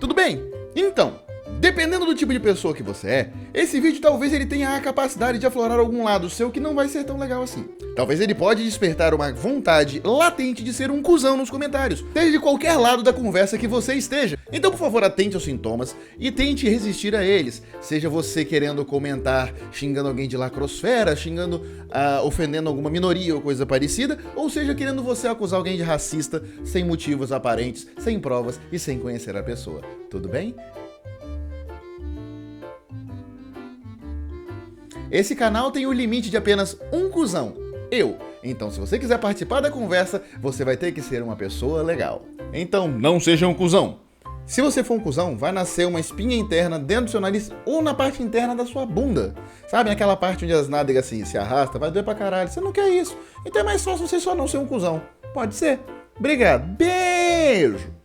Tudo bem? Então, dependendo do tipo de pessoa que você é, esse vídeo talvez ele tenha a capacidade de aflorar algum lado seu que não vai ser tão legal assim. Talvez ele pode despertar uma vontade latente de ser um cuzão nos comentários, seja de qualquer lado da conversa que você esteja. Então, por favor, atente aos sintomas e tente resistir a eles. Seja você querendo comentar xingando alguém de lacrosfera, ofendendo alguma minoria ou coisa parecida, ou seja, querendo você acusar alguém de racista sem motivos aparentes, sem provas e sem conhecer a pessoa. Tudo bem? Esse canal tem o limite de apenas um cuzão, eu. Então, se você quiser participar da conversa, você vai ter que ser uma pessoa legal. Então, não seja um cuzão. Se você for um cuzão, vai nascer uma espinha interna dentro do seu nariz ou na parte interna da sua bunda. Sabe, aquela parte onde as nádegas assim, se arrastam, vai doer pra caralho. Você não quer isso. Então é mais fácil você só não ser um cuzão. Pode ser. Obrigado. Beijo.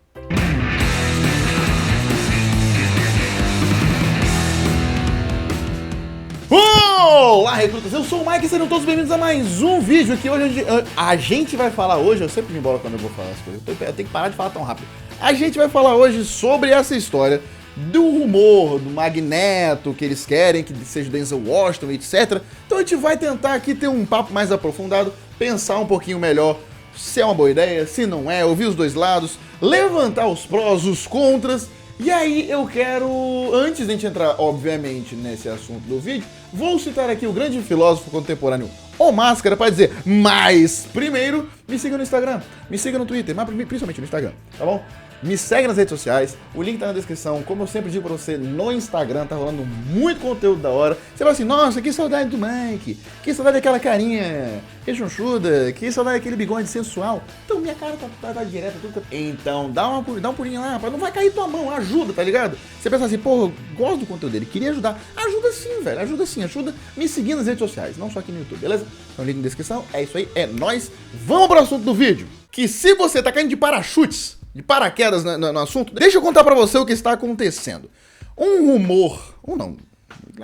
Olá, recrutas! Eu sou o Mike e sejam todos bem-vindos a mais um vídeo que hoje a gente vai falar hoje, eu sempre me embolo quando eu vou falar as coisas, eu tenho que parar de falar tão rápido. A gente vai falar hoje sobre essa história do rumor do Magneto, que eles querem que seja o Denzel Washington, etc. Então a gente vai tentar aqui ter um papo mais aprofundado, pensar um pouquinho melhor se é uma boa ideia, se não é, ouvir os dois lados, levantar os prós, os contras. E aí eu quero, antes de a gente entrar, obviamente, nesse assunto do vídeo, vou citar aqui o grande filósofo contemporâneo, O Máscara, para dizer, mas primeiro, me siga no Instagram, me siga no Twitter, mas principalmente no Instagram, tá bom? Me segue nas redes sociais, o link tá na descrição, como eu sempre digo pra você, no Instagram tá rolando muito conteúdo da hora. Você fala assim, nossa, que saudade do Mike, que saudade daquela carinha rechonchuda, que saudade daquele bigode sensual. Então minha cara tá direto, tudo. Então dá um pulinho lá, não vai cair tua mão, ajuda, tá ligado? Você pensa assim, pô, eu gosto do conteúdo dele, queria ajudar. Ajuda sim, velho, ajuda me seguindo nas redes sociais, não só aqui no YouTube, beleza? Então link na descrição, é isso aí, é nóis. Vamos pro assunto do vídeo, que se você tá caindo de parachutes, de paraquedas no assunto, deixa eu contar pra você o que está acontecendo. Um rumor, ou não,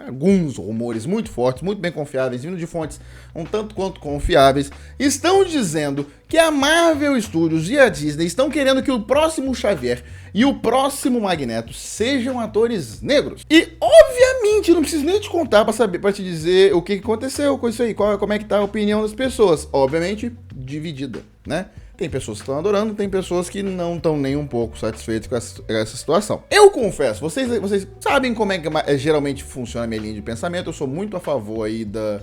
alguns rumores muito fortes, muito bem confiáveis, vindo de fontes um tanto quanto confiáveis, estão dizendo que a Marvel Studios e a Disney estão querendo que o próximo Xavier e o próximo Magneto sejam atores negros. E, obviamente, não preciso nem te contar pra te dizer o que aconteceu com isso aí, como é que tá a opinião das pessoas. Obviamente, dividida, né? Tem pessoas que estão adorando, tem pessoas que não estão nem um pouco satisfeitas com essa situação. Eu confesso, vocês sabem como é que geralmente funciona a minha linha de pensamento. Eu sou muito a favor aí da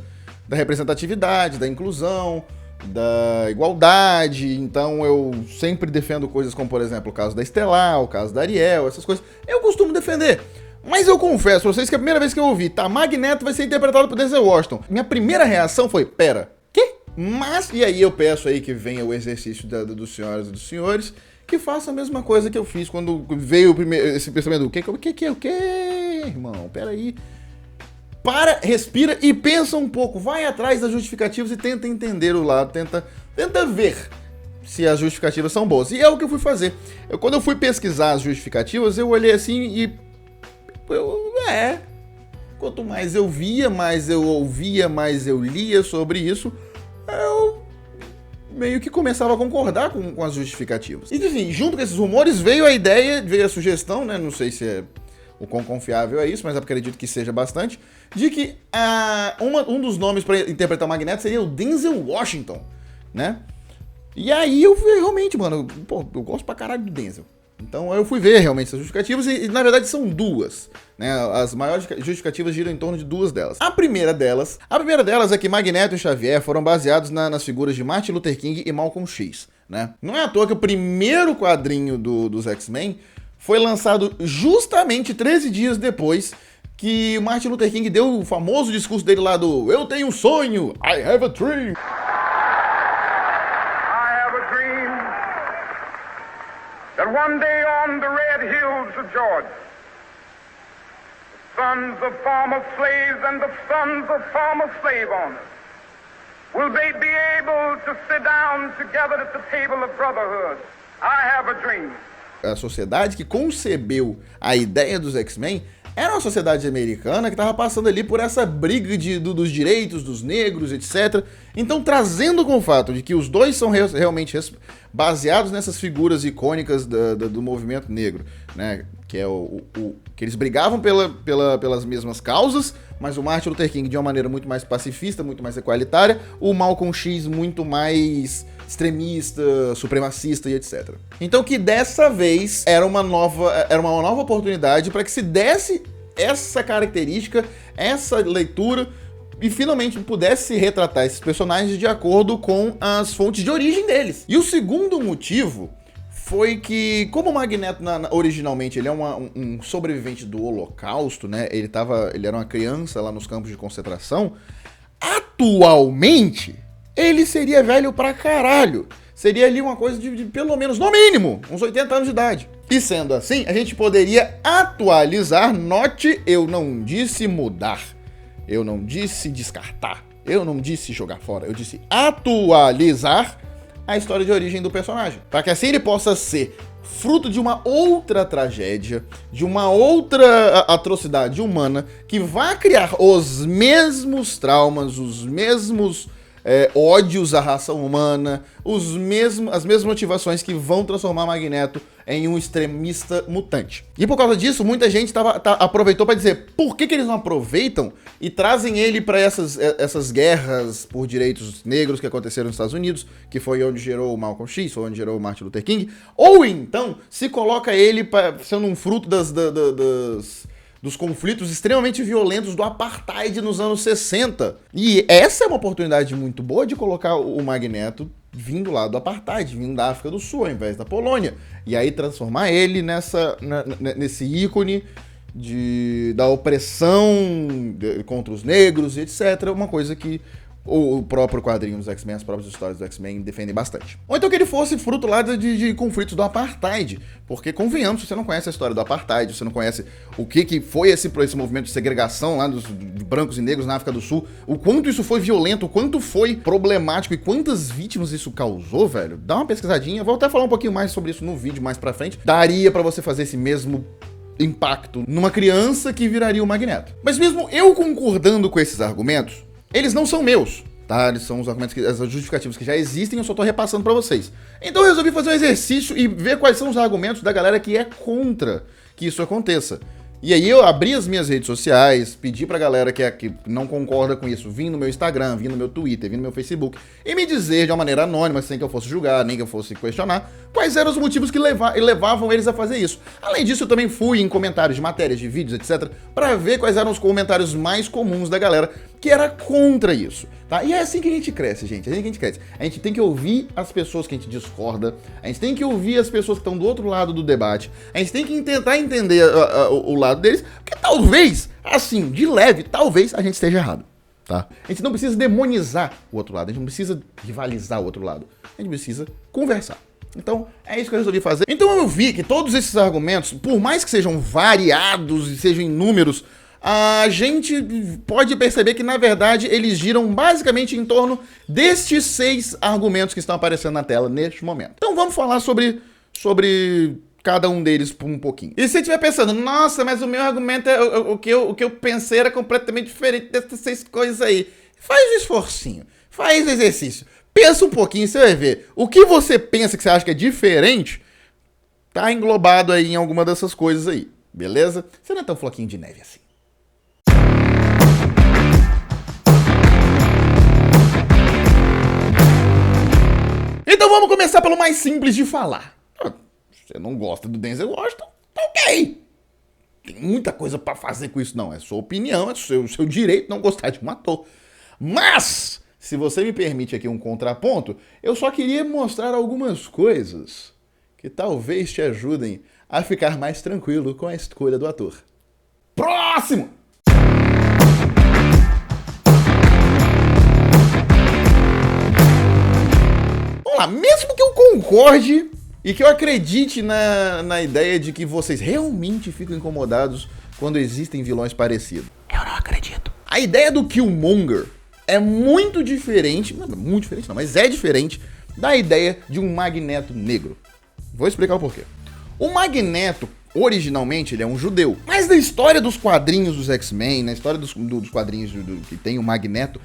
representatividade, da inclusão, da igualdade. Então eu sempre defendo coisas como, por exemplo, o caso da Estelar, o caso da Ariel, essas coisas. Eu costumo defender. Mas eu confesso pra vocês que a primeira vez que eu ouvi, tá, Magneto vai ser interpretado por Denzel Washington, minha primeira reação foi, pera, quê? Mas, e aí eu peço aí que venha o exercício dos senhoras e dos senhores, que façam a mesma coisa que eu fiz quando veio esse pensamento, o que, irmão, peraí. Para, respira e pensa um pouco, vai atrás das justificativas e tenta entender o lado, tenta ver se as justificativas são boas. E é o que eu fui fazer. Quando eu fui pesquisar as justificativas, eu olhei assim e... Quanto mais eu via, mais eu ouvia, mais eu lia sobre isso, eu meio que começava a concordar com as justificativas. E enfim, junto com esses rumores veio a ideia, veio a sugestão, né? Não sei se é o quão confiável é isso, mas eu acredito que seja bastante, de que um dos nomes para interpretar o Magneto seria o Denzel Washington, né? E aí eu realmente, mano, pô, eu gosto pra caralho do Denzel. Então eu fui ver realmente essas justificativas e na verdade são duas, né? As maiores justificativas giram em torno de duas delas. A primeira delas é que Magneto e Xavier foram baseados nas figuras de Martin Luther King e Malcolm X, né? Não é à toa que o primeiro quadrinho dos X-Men foi lançado justamente 13 dias depois que Martin Luther King deu o famoso discurso dele lá do "Eu tenho um sonho, I have a dream". That one day on the red hills of Georgia, the sons of former slaves and the sons of former slave owners will they be able to sit down together at the table of brotherhood. I have a dream. A sociedade que concebeu a ideia dos X-Men era uma sociedade americana que estava passando ali por essa briga dos direitos dos negros, etc. Então, trazendo com o fato de que os dois são realmente baseados nessas figuras icônicas do movimento negro, né? Que é que eles brigavam pelas mesmas causas, mas o Martin Luther King de uma maneira muito mais pacifista, muito mais equalitária, o Malcolm X muito mais extremista, supremacista e etc. Então que dessa vez era uma nova oportunidade para que se desse essa característica, essa leitura, e finalmente pudesse retratar esses personagens de acordo com as fontes de origem deles. E o segundo motivo foi que, como o Magneto originalmente ele é um sobrevivente do Holocausto, né? Ele era uma criança lá nos campos de concentração. Atualmente, ele seria velho pra caralho. Seria ali uma coisa de pelo menos, no mínimo, uns 80 anos de idade. E sendo assim, a gente poderia atualizar. Note, eu não disse mudar. Eu não disse descartar. Eu não disse jogar fora. Eu disse atualizar a história de origem do personagem, para que assim ele possa ser fruto de uma outra tragédia, de uma outra atrocidade humana, que vai criar os mesmos traumas, os mesmos ódios à raça humana, as mesmas motivações que vão transformar Magneto em um extremista mutante. E por causa disso, muita gente aproveitou para dizer por que eles não aproveitam e trazem ele para essas guerras por direitos negros que aconteceram nos Estados Unidos, que foi onde gerou o Malcolm X, foi onde gerou o Martin Luther King, ou então se coloca ele sendo um fruto dos conflitos extremamente violentos do Apartheid nos anos 60. E essa é uma oportunidade muito boa de colocar o Magneto vindo lá do Apartheid, vindo da África do Sul, ao invés da Polônia. E aí transformar ele nesse ícone da opressão contra os negros, etc. Uma coisa que o próprio quadrinho dos X-Men, as próprias histórias do X-Men defendem bastante. Ou então que ele fosse fruto lá de conflitos do Apartheid, porque convenhamos, se você não conhece a história do Apartheid, você não conhece o que foi esse movimento de segregação lá dos brancos e negros na África do Sul, o quanto isso foi violento, o quanto foi problemático e quantas vítimas isso causou, velho, dá uma pesquisadinha, vou até falar um pouquinho mais sobre isso no vídeo mais pra frente, daria pra você fazer esse mesmo impacto numa criança que viraria o Magneto. Mas mesmo eu concordando com esses argumentos, eles não são meus, tá? Eles são os argumentos, as justificativas que já existem, eu só tô repassando pra vocês. Então eu resolvi fazer um exercício e ver quais são os argumentos da galera que é contra que isso aconteça. E aí eu abri as minhas redes sociais, pedi pra galera que não concorda com isso, vir no meu Instagram, vir no meu Twitter, vir no meu Facebook, e me dizer de uma maneira anônima, sem que eu fosse julgar, nem que eu fosse questionar, quais eram os motivos que levavam eles a fazer isso. Além disso, eu também fui em comentários de matérias, de vídeos, etc, pra ver quais eram os comentários mais comuns da galera que era contra isso, tá? E é assim que a gente cresce, gente, é assim que a gente cresce. A gente tem que ouvir as pessoas que a gente discorda, a gente tem que ouvir as pessoas que estão do outro lado do debate, a gente tem que tentar entender o lado deles, porque talvez, assim, de leve, talvez a gente esteja errado, tá? A gente não precisa demonizar o outro lado, a gente não precisa rivalizar o outro lado, a gente precisa conversar. Então, é isso que eu resolvi fazer. Então eu vi que todos esses argumentos, por mais que sejam variados e sejam inúmeros, a gente pode perceber que, na verdade, eles giram basicamente em torno destes 6 argumentos que estão aparecendo na tela neste momento. Então vamos falar sobre cada um deles por um pouquinho. E se você estiver pensando, nossa, mas o meu argumento, o que eu pensei era completamente diferente dessas 6 coisas aí. Faz um esforcinho, faz o exercício, pensa um pouquinho, você vai ver. O que você pensa que você acha que é diferente, tá englobado aí em alguma dessas coisas aí, beleza? Você não é tão floquinho de neve assim. Então vamos começar pelo mais simples de falar. Você não gosta do Denzel Washington? Tá ok. Tem muita coisa pra fazer com isso, não. É sua opinião, é seu direito não gostar de um ator. Mas, se você me permite aqui um contraponto, eu só queria mostrar algumas coisas que talvez te ajudem a ficar mais tranquilo com a escolha do ator. Próximo! Vamos lá, mesmo que eu concorde e que eu acredite na ideia de que vocês realmente ficam incomodados quando existem vilões parecidos. Eu não acredito. A ideia do Killmonger é muito diferente, mas é diferente da ideia de um Magneto negro. Vou explicar o porquê. O Magneto, originalmente ele é um judeu. Mas na história dos quadrinhos dos X-Men, na história dos quadrinhos que tem o Magneto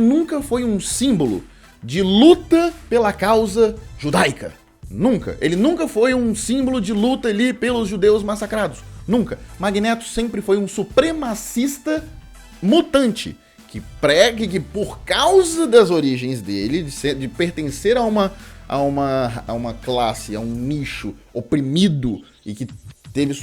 nunca foi um símbolo de luta pela causa judaica. Nunca. Ele nunca foi um símbolo de luta ali pelos judeus massacrados. Nunca. Magneto sempre foi um supremacista mutante que prega que por causa das origens dele, de pertencer a uma classe, a um nicho oprimido e que teve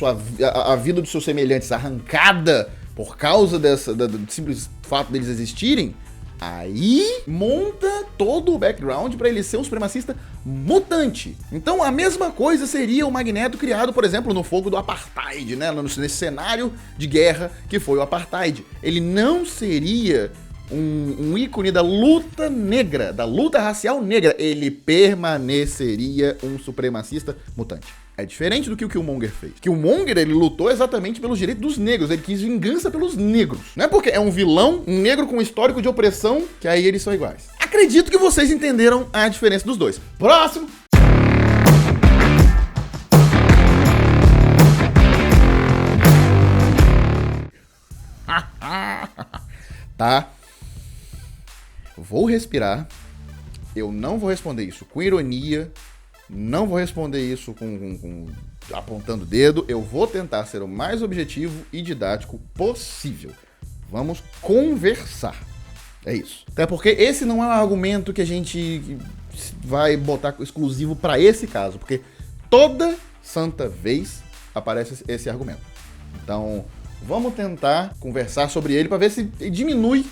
a vida dos seus semelhantes arrancada por causa do simples fato deles existirem, aí monta todo o background para ele ser um supremacista mutante. Então a mesma coisa seria o Magneto criado, por exemplo, no fogo do Apartheid, né? Nesse cenário de guerra que foi o Apartheid. Ele não seria um ícone da luta negra, da luta racial negra. Ele permaneceria um supremacista mutante. É diferente do que o Killmonger fez. Killmonger, ele lutou exatamente pelos direitos dos negros. Ele quis vingança pelos negros. Não é porque é um vilão, um negro com histórico de opressão, que aí eles são iguais. Acredito que vocês entenderam a diferença dos dois. Próximo! Tá? Vou respirar. Eu não vou responder isso com ironia. Não vou responder isso com apontando o dedo. Eu vou tentar ser o mais objetivo e didático possível. Vamos conversar. É isso. Até porque esse não é um argumento que a gente vai botar exclusivo para esse caso. Porque toda santa vez aparece esse argumento. Então, vamos tentar conversar sobre ele para ver se diminui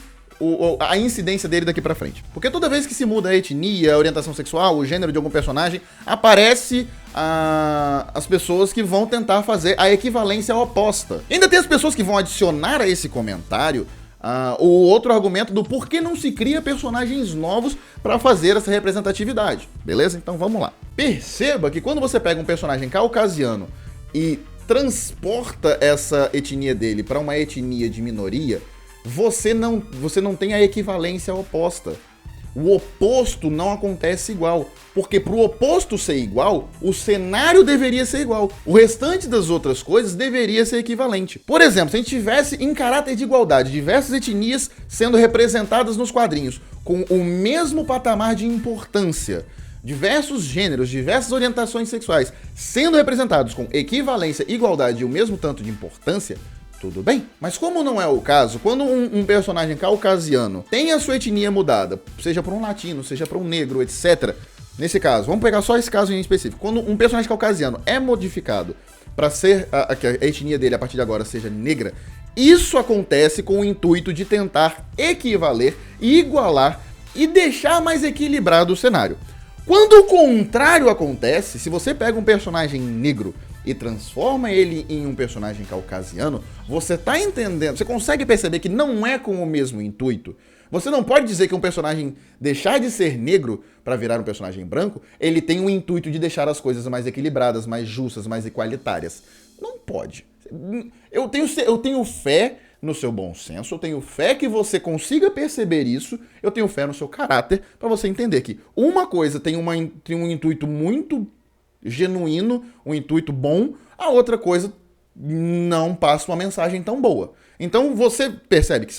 a incidência dele daqui pra frente. Porque toda vez que se muda a etnia, a orientação sexual, o gênero de algum personagem, aparece as pessoas que vão tentar fazer a equivalência oposta. E ainda tem as pessoas que vão adicionar a esse comentário o outro argumento do porquê não se cria personagens novos para fazer essa representatividade. Beleza? Então vamos lá. Perceba que quando você pega um personagem caucasiano e transporta essa etnia dele para uma etnia de minoria, você não tem a equivalência oposta. O oposto não acontece igual. Porque pro oposto ser igual, o cenário deveria ser igual. O restante das outras coisas deveria ser equivalente. Por exemplo, se a gente tivesse em caráter de igualdade diversas etnias sendo representadas nos quadrinhos com o mesmo patamar de importância, diversos gêneros, diversas orientações sexuais sendo representados com equivalência, igualdade e o mesmo tanto de importância, tudo bem. Mas como não é o caso, quando um personagem caucasiano tem a sua etnia mudada, seja para um latino, seja para um negro, etc. Nesse caso, vamos pegar só esse caso em específico. Quando um personagem caucasiano é modificado para ser que a etnia dele a partir de agora seja negra, isso acontece com o intuito de tentar equivaler, igualar e deixar mais equilibrado o cenário. Quando o contrário acontece, se você pega um personagem negro e transforma ele em um personagem caucasiano, você tá entendendo, você consegue perceber que não é com o mesmo intuito. Você não pode dizer que um personagem deixar de ser negro para virar um personagem branco, ele tem o intuito de deixar as coisas mais equilibradas, mais justas, mais igualitárias. Não pode. Eu tenho fé no seu bom senso, eu tenho fé que você consiga perceber isso, eu tenho fé no seu caráter para você entender que uma coisa tem um intuito muito genuíno, um intuito bom, a outra coisa não passa uma mensagem tão boa. Então você percebe que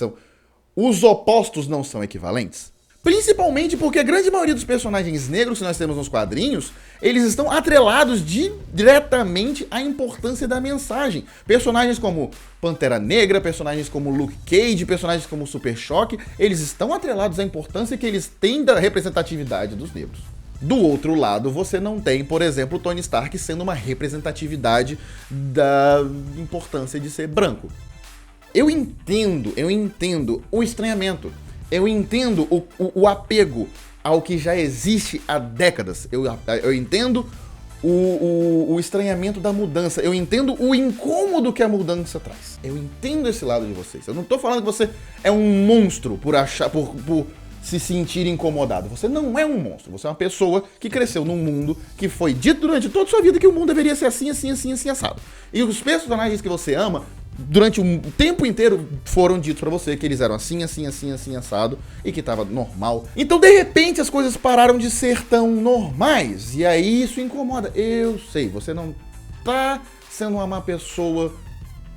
os opostos não são equivalentes? Principalmente porque a grande maioria dos personagens negros que nós temos nos quadrinhos, eles estão atrelados diretamente à importância da mensagem. Personagens como Pantera Negra, personagens como Luke Cage, personagens como Super Choque, eles estão atrelados à importância que eles têm da representatividade dos negros. Do outro lado, você não tem, por exemplo, o Tony Stark sendo uma representatividade da importância de ser branco. Eu entendo o estranhamento. Eu entendo o apego ao que já existe há décadas. Eu entendo o estranhamento da mudança. Eu entendo o incômodo que a mudança traz. Eu entendo esse lado de vocês. Eu não tô falando que você é um monstro por se sentir incomodado. Você não é um monstro. Você é uma pessoa que cresceu num mundo que foi dito durante toda a sua vida que o mundo deveria ser assim, assim, assim, assim, assado. E os personagens que você ama durante um tempo inteiro foram ditos pra você que eles eram assim, assim, assim, assim, assado, e que tava normal. Então, de repente, as coisas pararam de ser tão normais, e aí isso incomoda. Eu sei, você não tá sendo uma má pessoa.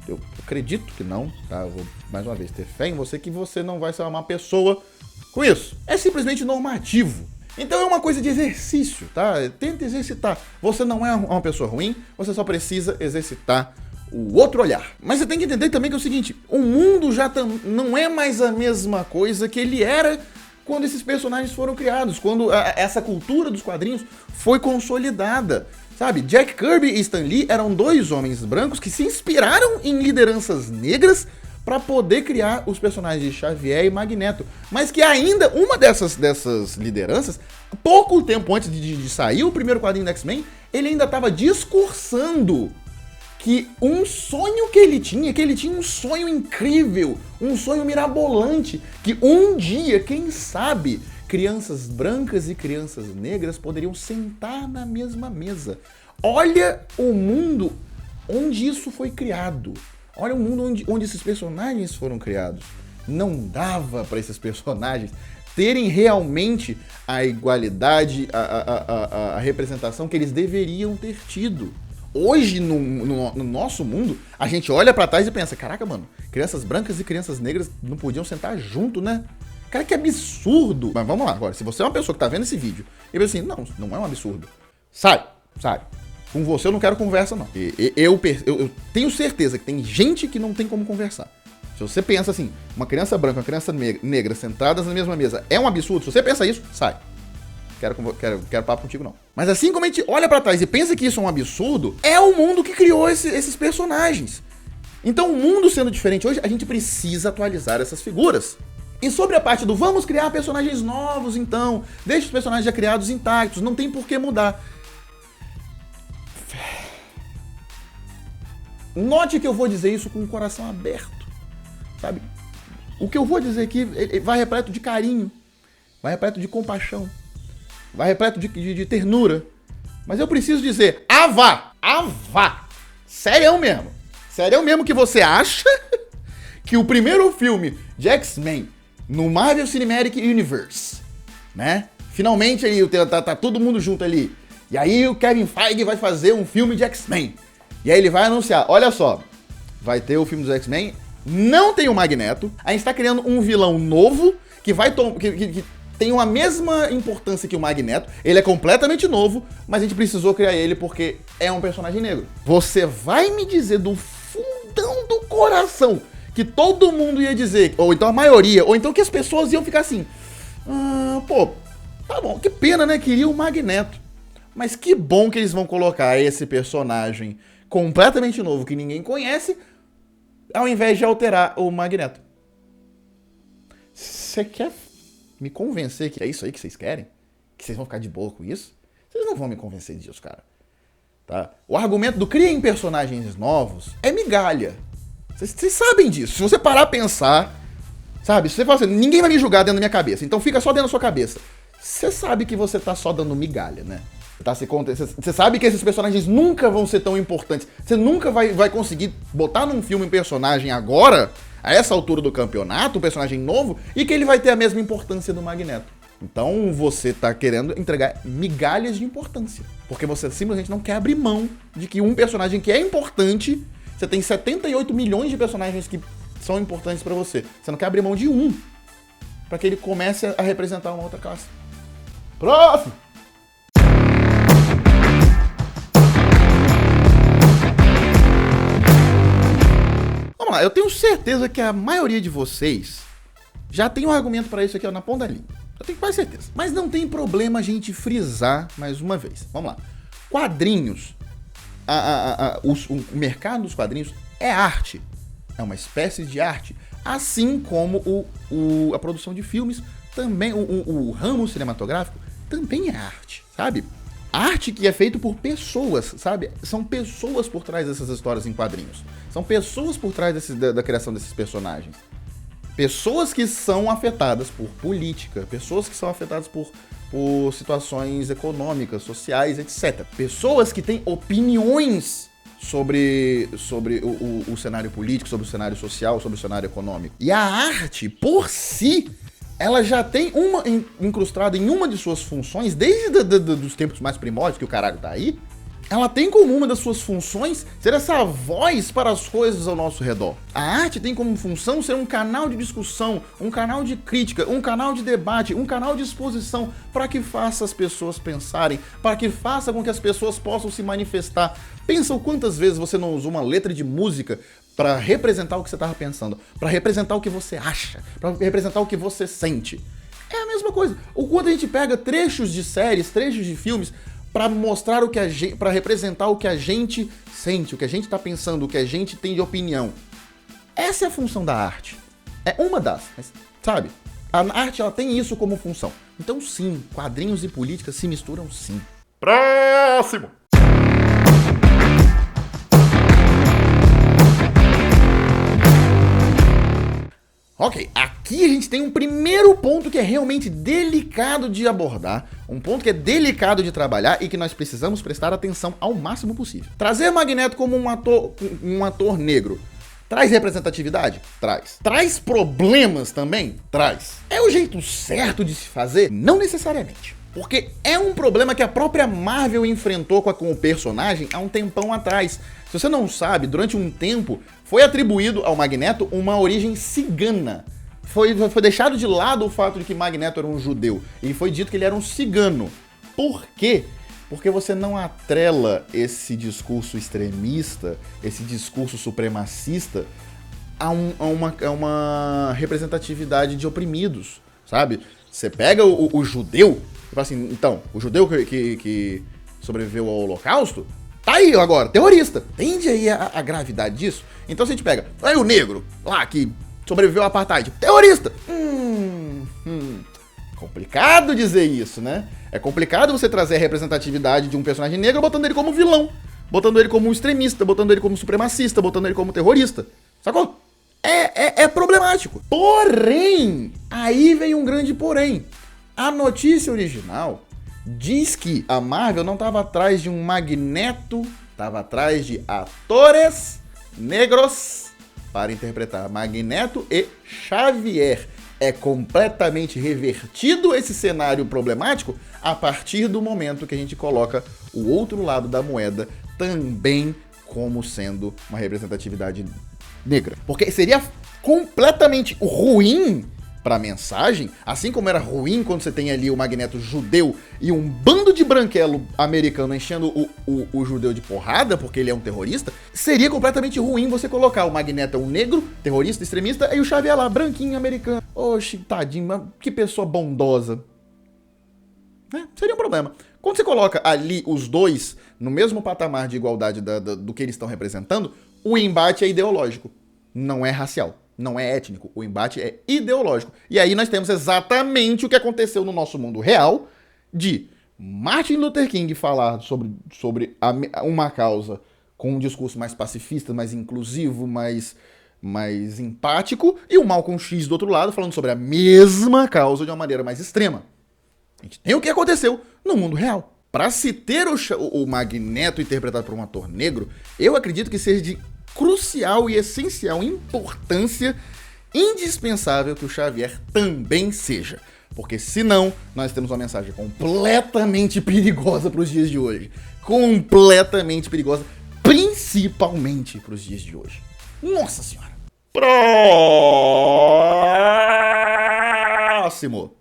Eu acredito que não, tá? Eu vou, mais uma vez, ter fé em você que você não vai ser uma má pessoa com isso. É simplesmente normativo. Então é uma coisa de exercício, tá? Tenta exercitar. Você não é uma pessoa ruim, você só precisa exercitar o outro olhar. Mas você tem que entender também que é o seguinte, o mundo já não é mais a mesma coisa que ele era quando esses personagens foram criados, quando essa cultura dos quadrinhos foi consolidada. Sabe, Jack Kirby e Stan Lee eram dois homens brancos que se inspiraram em lideranças negras para poder criar os personagens de Xavier e Magneto. Mas que ainda, uma dessas lideranças, pouco tempo antes de sair o primeiro quadrinho do X-Men, ele ainda estava discursando que um sonho que ele tinha um sonho incrível, um sonho mirabolante, que um dia, quem sabe, crianças brancas e crianças negras poderiam sentar na mesma mesa. Olha o mundo onde isso foi criado. Olha o mundo onde esses personagens foram criados. Não dava para esses personagens terem realmente a igualdade, a representação que eles deveriam ter tido. Hoje, no nosso mundo, a gente olha pra trás e pensa, caraca, mano, crianças brancas e crianças negras não podiam sentar junto, né? Cara, que absurdo! Mas vamos lá, agora, se você é uma pessoa que tá vendo esse vídeo e pensa assim, não é um absurdo. Sai. Com você eu não quero conversa, não. Eu tenho certeza que tem gente que não tem como conversar. Se você pensa assim, uma criança branca, uma criança negra sentadas na mesma mesa, é um absurdo. Se você pensa isso, sai. Quero papo contigo, não. Mas assim como a gente olha pra trás e pensa que isso é um absurdo, é o mundo que criou esses personagens. Então, o mundo sendo diferente hoje, a gente precisa atualizar essas figuras. E sobre a parte do vamos criar personagens novos, então, deixa os personagens já criados intactos, não tem por que mudar. Note que eu vou dizer isso com o coração aberto, sabe? O que eu vou dizer aqui vai repleto de carinho, vai repleto de compaixão, vai repleto de ternura. Mas eu preciso dizer, avá! Sério mesmo que você acha que o primeiro filme de X-Men no Marvel Cinematic Universe, né? Finalmente aí tá todo mundo junto ali. E aí o Kevin Feige vai fazer um filme de X-Men. E aí ele vai anunciar, olha só, vai ter o filme dos X-Men, não tem o Magneto, a gente tá criando um vilão novo que tem a mesma importância que o Magneto, ele é completamente novo, mas a gente precisou criar ele porque é um personagem negro. Você vai me dizer do fundão do coração que todo mundo ia dizer, ou então a maioria, ou então que as pessoas iam ficar assim, tá bom, que pena, né, queria o Magneto. Mas que bom que eles vão colocar esse personagem completamente novo que ninguém conhece, ao invés de alterar o Magneto. Você quer me convencer que é isso aí que vocês querem? Que vocês vão ficar de boa com isso? Vocês não vão me convencer disso, cara. Tá? O argumento do criem personagens novos é migalha. Vocês sabem disso. Se você parar a pensar, sabe? Se você fala assim, ninguém vai me julgar dentro da minha cabeça, então fica só dentro da sua cabeça. Você sabe que você tá só dando migalha, né? Você sabe que esses personagens nunca vão ser tão importantes. Você nunca vai conseguir botar num filme um personagem agora, a essa altura do campeonato, um personagem novo, e que ele vai ter a mesma importância do Magneto. Então você tá querendo entregar migalhas de importância. Porque você simplesmente não quer abrir mão de que um personagem que é importante, você tem 78 milhões de personagens que são importantes pra você. Você não quer abrir mão de um, pra que ele comece a representar uma outra classe. Próximo! Vamos lá, eu tenho certeza que a maioria de vocês já tem um argumento pra isso aqui na ponta da língua. Eu tenho quase certeza. Mas não tem problema a gente frisar mais uma vez. Vamos lá. Quadrinhos. O mercado dos quadrinhos é arte. É uma espécie de arte. Assim como a produção de filmes também, o ramo cinematográfico também é arte, sabe? Arte que é feito por pessoas, sabe? São pessoas por trás dessas histórias em quadrinhos. São pessoas por trás da criação desses personagens. Pessoas que são afetadas por política, pessoas que são afetadas por situações econômicas, sociais, etc. Pessoas que têm opiniões sobre o cenário político, sobre o cenário social, sobre o cenário econômico. E a arte, por si, ela já tem incrustada em uma de suas funções, desde dos tempos mais primórdios, que o caralho tá aí, ela tem como uma das suas funções ser essa voz para as coisas ao nosso redor. A arte tem como função ser um canal de discussão, um canal de crítica, um canal de debate, um canal de exposição para que faça as pessoas pensarem, para que faça com que as pessoas possam se manifestar. Pensa o quantas vezes você não usou uma letra de música para representar o que você estava pensando, para representar o que você acha, para representar o que você sente. É a mesma coisa. O quanto a gente pega trechos de séries, trechos de filmes para mostrar o que a gente, para representar o que a gente sente, o que a gente tá pensando, o que a gente tem de opinião. Essa é a função da arte. É uma das, mas, sabe? A arte, ela tem isso como função. Então, sim, quadrinhos e política se misturam, sim. Próximo! Ok, aqui a gente tem um primeiro ponto que é realmente delicado de abordar, um ponto que é delicado de trabalhar e que nós precisamos prestar atenção ao máximo possível. Trazer Magneto como um ator negro traz representatividade? Traz. Traz problemas também? Traz. É o jeito certo de se fazer? Não necessariamente. Porque é um problema que a própria Marvel enfrentou com o personagem há um tempão atrás. Se você não sabe, durante um tempo foi atribuído ao Magneto uma origem cigana. Foi deixado de lado o fato de que Magneto era um judeu e foi dito que ele era um cigano. Por quê? Porque você não atrela esse discurso extremista, esse discurso supremacista a uma representatividade de oprimidos, sabe? Você pega o judeu e fala assim, então, o judeu que sobreviveu ao Holocausto, tá aí agora, terrorista. Entende aí a gravidade disso? Então se a gente pega, aí o negro lá que sobreviveu ao apartheid, terrorista. Complicado dizer isso, né? É complicado você trazer a representatividade de um personagem negro botando ele como vilão, botando ele como extremista, botando ele como supremacista, botando ele como terrorista. Sacou? É problemático. Porém, aí vem um grande porém. A notícia original diz que a Marvel não estava atrás de um Magneto, estava atrás de atores negros para interpretar Magneto e Xavier. É completamente revertido esse cenário problemático a partir do momento que a gente coloca o outro lado da moeda também como sendo uma representatividade negra. Porque seria completamente ruim para a mensagem, assim como era ruim quando você tem ali o Magneto judeu e um bando de branquelo americano enchendo o judeu de porrada porque ele é um terrorista, seria completamente ruim você colocar o Magneto um negro, terrorista, extremista, e o Xavier lá, branquinho, americano. Oxe, tadinho, que pessoa bondosa. Seria um problema. Quando você coloca ali os dois no mesmo patamar de igualdade do que eles estão representando, o embate é ideológico, não é racial. Não é étnico, o embate é ideológico. E aí nós temos exatamente o que aconteceu no nosso mundo real, de Martin Luther King falar sobre uma causa com um discurso mais pacifista, mais inclusivo, mais empático, e o Malcolm X do outro lado falando sobre a mesma causa de uma maneira mais extrema. A gente tem o que aconteceu no mundo real. Para se ter o Magneto interpretado por um ator negro, eu acredito que seja de crucial e essencial importância, indispensável que o Xavier também seja. Porque senão, nós temos uma mensagem completamente perigosa para os dias de hoje. Completamente perigosa, principalmente para os dias de hoje. Nossa Senhora! Próximo!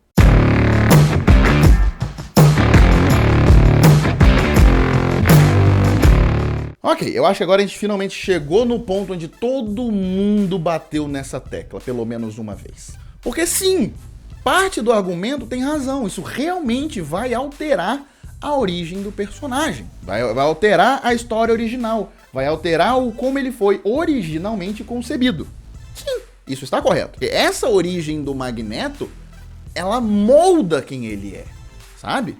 Ok, eu acho que agora a gente finalmente chegou no ponto onde todo mundo bateu nessa tecla, pelo menos uma vez. Porque sim, parte do argumento tem razão, isso realmente vai alterar a origem do personagem, vai alterar a história original, vai alterar como ele foi originalmente concebido. Sim, isso está correto. Porque essa origem do Magneto, ela molda quem ele é, sabe?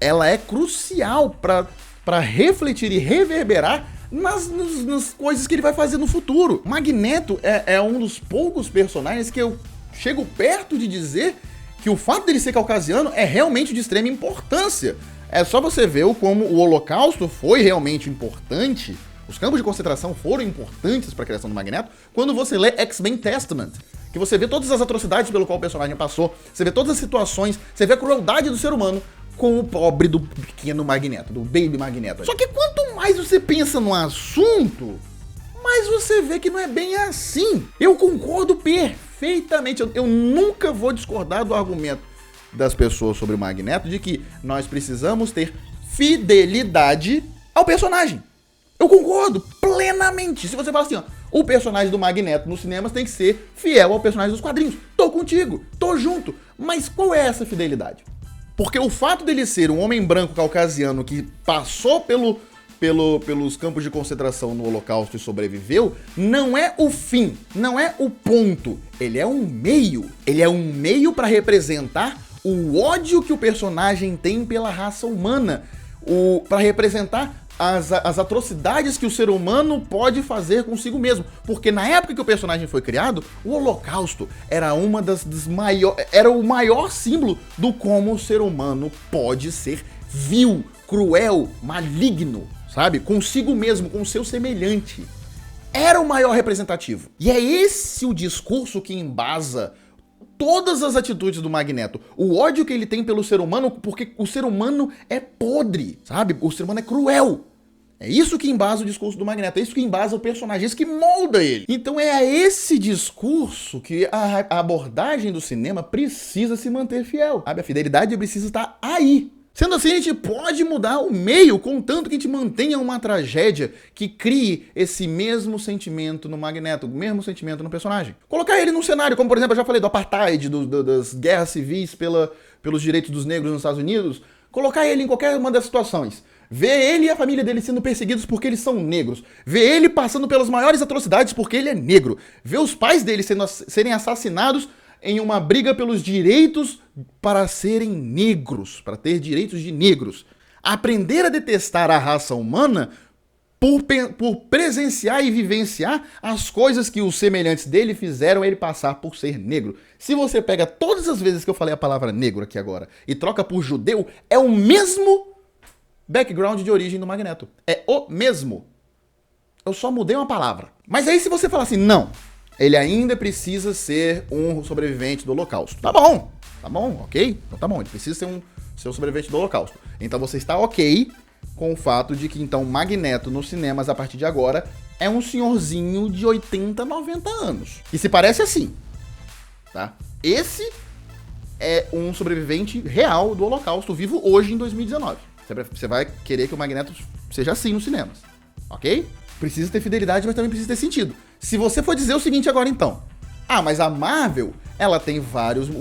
Ela é crucial para refletir e reverberar nas coisas que ele vai fazer no futuro. Magneto é um dos poucos personagens que eu chego perto de dizer que o fato dele ser caucasiano é realmente de extrema importância. É só você ver como o Holocausto foi realmente importante, os campos de concentração foram importantes para a criação do Magneto, quando você lê X-Men Testament, que você vê todas as atrocidades pelo qual o personagem passou, você vê todas as situações, você vê a crueldade do ser humano com o pobre do pequeno Magneto, do Baby Magneto. Só que quanto Mas você pensa no assunto, mas você vê que não é bem assim. Eu concordo perfeitamente. Eu nunca vou discordar do argumento das pessoas sobre o Magneto de que nós precisamos ter fidelidade ao personagem. Eu concordo plenamente. Se você fala assim, ó, o personagem do Magneto nos cinemas tem que ser fiel ao personagem dos quadrinhos. Tô contigo, tô junto. Mas qual é essa fidelidade? Porque o fato dele ser um homem branco caucasiano que passou pelos campos de concentração no Holocausto e sobreviveu, não é o fim, não é o ponto. Ele é um meio. Ele é um meio para representar o ódio que o personagem tem pela raça humana. Para representar as atrocidades que o ser humano pode fazer consigo mesmo. Porque na época que o personagem foi criado, o Holocausto era uma das maiores. Era o maior símbolo do como o ser humano pode ser vil, cruel, maligno, sabe? Consigo mesmo, com o seu semelhante. Era o maior representativo. E é esse o discurso que embasa todas as atitudes do Magneto. O ódio que ele tem pelo ser humano, porque o ser humano é podre, sabe? O ser humano é cruel. É isso que embasa o discurso do Magneto, é isso que embasa o personagem, é isso que molda ele. Então é a esse discurso que a abordagem do cinema precisa se manter fiel, sabe? A fidelidade precisa estar aí. Sendo assim, a gente pode mudar o meio, contanto que a gente mantenha uma tragédia que crie esse mesmo sentimento no Magneto, o mesmo sentimento no personagem. Colocar ele num cenário, como por exemplo, eu já falei do apartheid, das guerras civis pelos direitos dos negros nos Estados Unidos, colocar ele em qualquer uma das situações. Ver ele e a família dele sendo perseguidos porque eles são negros. Ver ele passando pelas maiores atrocidades porque ele é negro. Ver os pais dele serem assassinados em uma briga pelos direitos para serem negros, para ter direitos de negros. Aprender a detestar a raça humana por presenciar e vivenciar as coisas que os semelhantes dele fizeram ele passar por ser negro. Se você pega todas as vezes que eu falei a palavra negro aqui agora e troca por judeu, é o mesmo background de origem do Magneto. É o mesmo. Eu só mudei uma palavra. Mas aí se você falar assim, não, ele ainda precisa ser um sobrevivente do Holocausto. Tá bom, ok? Então tá bom, ele precisa ser um sobrevivente do Holocausto. Então você está ok com o fato de que então Magneto nos cinemas a partir de agora é um senhorzinho de 80, 90 anos. E se parece assim, tá? Esse é um sobrevivente real do Holocausto, vivo hoje em 2019. Você vai querer que o Magneto seja assim nos cinemas, ok? Precisa ter fidelidade, mas também precisa ter sentido. Se você for dizer o seguinte agora então, mas a Marvel, ela tem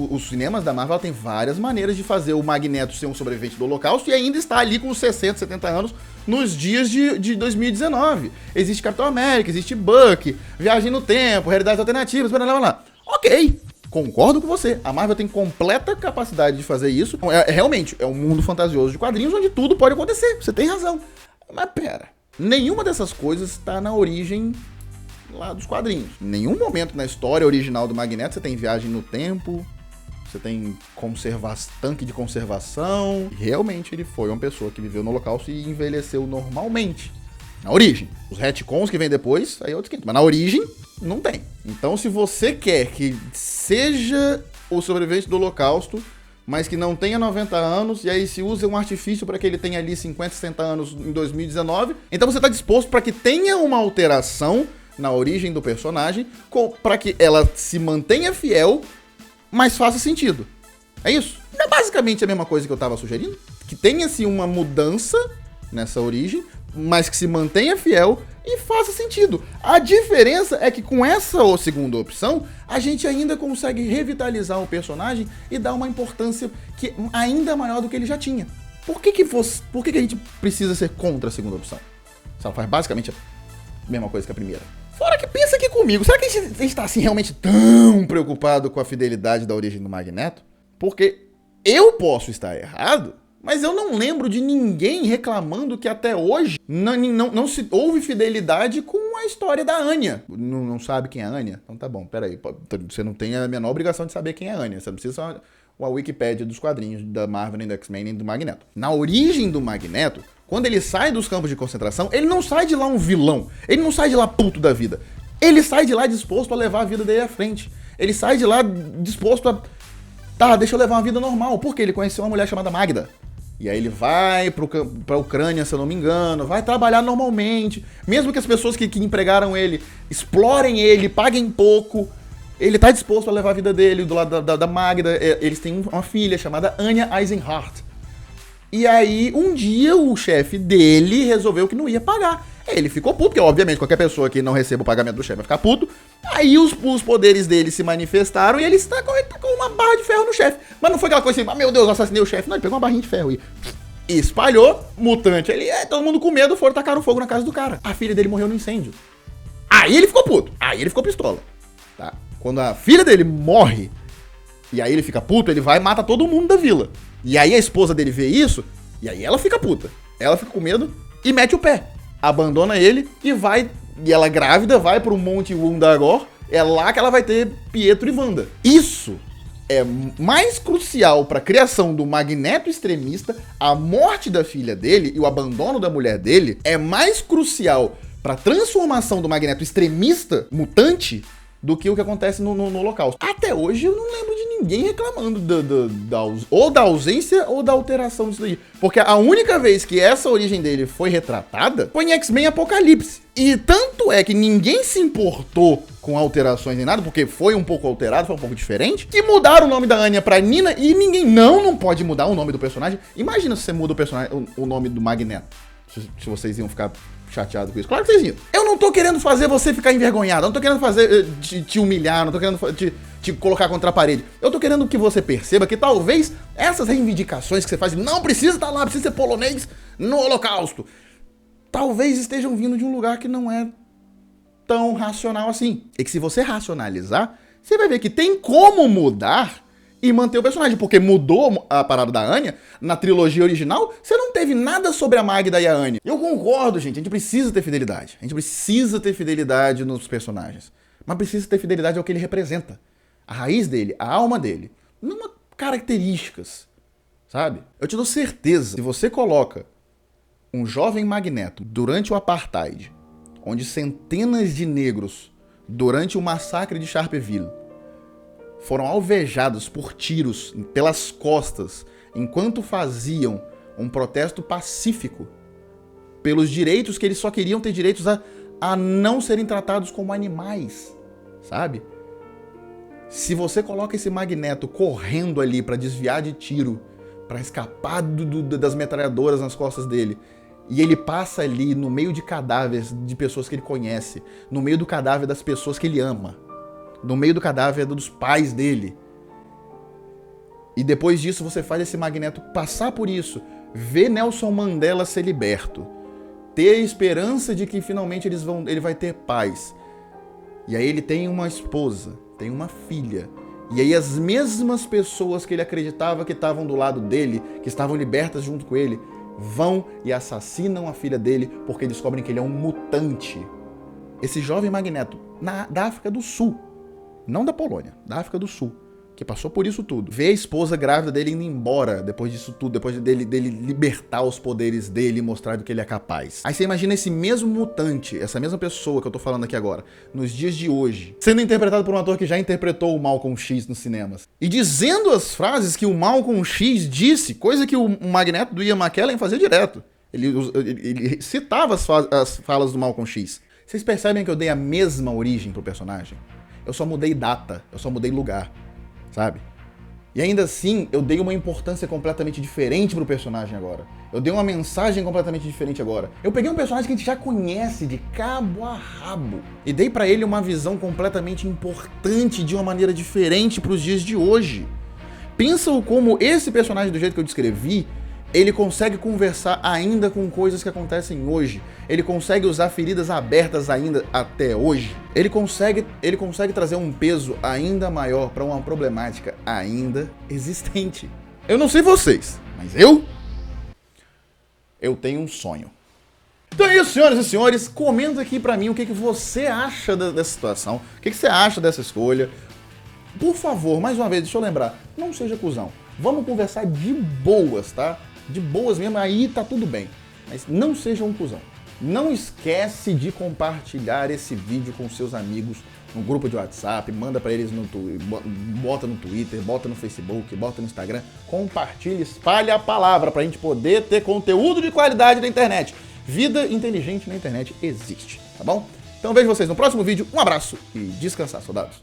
os cinemas da Marvel, ela tem várias maneiras de fazer o Magneto ser um sobrevivente do Holocausto e ainda estar ali com 60, 70 anos nos dias de 2019. Existe Capitão América, existe Bucky, Viagem no Tempo, Realidades Alternativas, blá blá blá. Ok, concordo com você. A Marvel tem completa capacidade de fazer isso. Realmente, é um mundo fantasioso de quadrinhos onde tudo pode acontecer. Você tem razão. Mas pera, nenhuma dessas coisas está na origem lá dos quadrinhos. Em nenhum momento na história original do Magneto você tem viagem no tempo, você tem tanque de conservação. E realmente ele foi uma pessoa que viveu no Holocausto e envelheceu normalmente. Na origem. Os retcons que vem depois, aí é outro esquema. Mas na origem, não tem. Então se você quer que seja o sobrevivente do Holocausto, mas que não tenha 90 anos, e aí se usa um artifício para que ele tenha ali 50, 60 anos em 2019, então você está disposto para que tenha uma alteração na origem do personagem, para que ela se mantenha fiel, mas faça sentido. É isso? É basicamente a mesma coisa que eu estava sugerindo, que tenha-se uma mudança nessa origem, mas que se mantenha fiel e faça sentido. A diferença é que com essa segunda opção, a gente ainda consegue revitalizar o personagem e dar uma importância que ainda maior do que ele já tinha. Por que a gente precisa ser contra a segunda opção? Se ela faz basicamente a mesma coisa que a primeira. Fora que pensa aqui comigo, será que a gente tá assim realmente tão preocupado com a fidelidade da origem do Magneto? Porque eu posso estar errado, mas eu não lembro de ninguém reclamando que até hoje não se houve fidelidade com a história da Anya. Não sabe quem é a Anya? Então tá bom, peraí. Você não tem a menor obrigação de saber quem é a Anya. Você não precisa só a Wikipédia dos quadrinhos da Marvel, nem do X-Men, nem do Magneto. Na origem do Magneto, quando ele sai dos campos de concentração, ele não sai de lá um vilão. Ele não sai de lá puto da vida. Ele sai de lá disposto a levar a vida dele à frente. Ele sai de lá disposto a... Tá, deixa eu levar uma vida normal. Porque ele conheceu uma mulher chamada Magda. E aí ele vai pra Ucrânia, se eu não me engano, vai trabalhar normalmente. Mesmo que as pessoas que empregaram ele explorem ele, paguem pouco, ele tá disposto a levar a vida dele do lado da Magda. Eles têm uma filha chamada Anya Eisenhardt. E aí, um dia, o chefe dele resolveu que não ia pagar. Ele ficou puto, porque obviamente qualquer pessoa que não receba o pagamento do chefe vai ficar puto. Aí os poderes dele se manifestaram e ele tacou uma barra de ferro no chefe. Mas não foi aquela coisa assim, ah, meu Deus, assassinei o chefe. Não, ele pegou uma barrinha de ferro e espalhou, mutante. Ele, todo mundo com medo, foram tacar fogo na casa do cara. A filha dele morreu no incêndio. Aí ele ficou puto, aí ele ficou pistola. Tá? Quando a filha dele morre, e aí ele fica puto, ele vai e mata todo mundo da vila. E aí a esposa dele vê isso, e aí ela fica puta. Ela fica com medo e mete o pé. Abandona ele e vai, e ela grávida, vai pro Monte Wundagore. É lá que ela vai ter Pietro e Wanda. Isso é mais crucial pra criação do Magneto extremista, a morte da filha dele e o abandono da mulher dele é mais crucial pra transformação do Magneto extremista, mutante, do que o que acontece no Holocausto. Até hoje eu não lembro de ninguém reclamando ou da ausência ou da alteração disso daí. Porque a única vez que essa origem dele foi retratada foi em X-Men Apocalipse. E tanto é que ninguém se importou com alterações nem nada, porque foi um pouco alterado, foi um pouco diferente, que mudaram o nome da Anya pra Nina e ninguém não pode mudar o nome do personagem. Imagina se você muda o nome do Magneto. Se vocês iam ficar chateado com isso. Claro que vocês iam. Eu não tô querendo fazer você ficar envergonhado. Eu não tô querendo fazer te humilhar. Não tô querendo te colocar contra a parede. Eu tô querendo que você perceba que talvez essas reivindicações que você faz, não precisa estar lá, precisa ser polonês no Holocausto, talvez estejam vindo de um lugar que não é tão racional assim. E que se você racionalizar, você vai ver que tem como mudar e manter o personagem, porque mudou a parada da Anya. Na trilogia original, você não teve nada sobre a Magda e a Anya. Eu concordo, gente, a gente precisa ter fidelidade. A gente precisa ter fidelidade nos personagens. Mas precisa ter fidelidade ao que ele representa. A raiz dele, a alma dele. Não características, sabe? Eu te dou certeza, se você coloca um jovem Magneto durante o Apartheid, onde centenas de negros, durante o massacre de Sharpeville, foram alvejados por tiros pelas costas enquanto faziam um protesto pacífico pelos direitos que eles só queriam ter direitos a não serem tratados como animais, sabe? Se você coloca esse Magneto correndo ali pra desviar de tiro, pra escapar das metralhadoras nas costas dele, e ele passa ali no meio de cadáveres de pessoas que ele conhece, no meio do cadáver das pessoas que ele ama, no meio do cadáver dos pais dele. E depois disso você faz esse Magneto passar por isso, ver Nelson Mandela ser liberto, ter a esperança de que finalmente ele vai ter paz. E aí ele tem uma esposa, tem uma filha. E aí as mesmas pessoas que ele acreditava que estavam do lado dele, que estavam libertas junto com ele, vão e assassinam a filha dele porque descobrem que ele é um mutante. Esse jovem Magneto da África do Sul, não da Polônia, da África do Sul, que passou por isso tudo, vê a esposa grávida dele indo embora depois disso tudo, depois dele libertar os poderes dele e mostrar do que ele é capaz. Aí você imagina esse mesmo mutante, essa mesma pessoa que eu tô falando aqui agora, nos dias de hoje, sendo interpretado por um ator que já interpretou o Malcolm X nos cinemas, e dizendo as frases que o Malcolm X disse, coisa que o Magneto do Ian McKellen fazia direto. Ele citava as falas do Malcolm X. Vocês percebem que eu dei a mesma origem pro personagem? Eu só mudei data, eu só mudei lugar, sabe? E ainda assim, eu dei uma importância completamente diferente pro personagem agora. Eu dei uma mensagem completamente diferente agora. Eu peguei um personagem que a gente já conhece de cabo a rabo e dei pra ele uma visão completamente importante de uma maneira diferente pros dias de hoje. Pensa como esse personagem, do jeito que eu descrevi, ele consegue conversar ainda com coisas que acontecem hoje. Ele consegue usar feridas abertas ainda até hoje. Ele consegue trazer um peso ainda maior para uma problemática ainda existente. Eu não sei vocês, mas eu tenho um sonho. Então é isso, senhoras e senhores. Comenta aqui pra mim o que você acha dessa situação. O que você acha dessa escolha. Por favor, mais uma vez, deixa eu lembrar. Não seja cuzão. Vamos conversar de boas, tá? De boas mesmo, aí tá tudo bem. Mas não seja um cuzão. Não esquece de compartilhar esse vídeo com seus amigos no grupo de WhatsApp, manda pra eles no bota no Twitter, bota no Facebook, bota no Instagram, compartilha, espalhe a palavra pra gente poder ter conteúdo de qualidade na internet. Vida inteligente na internet existe, tá bom? Então vejo vocês no próximo vídeo, um abraço e descansar, soldados!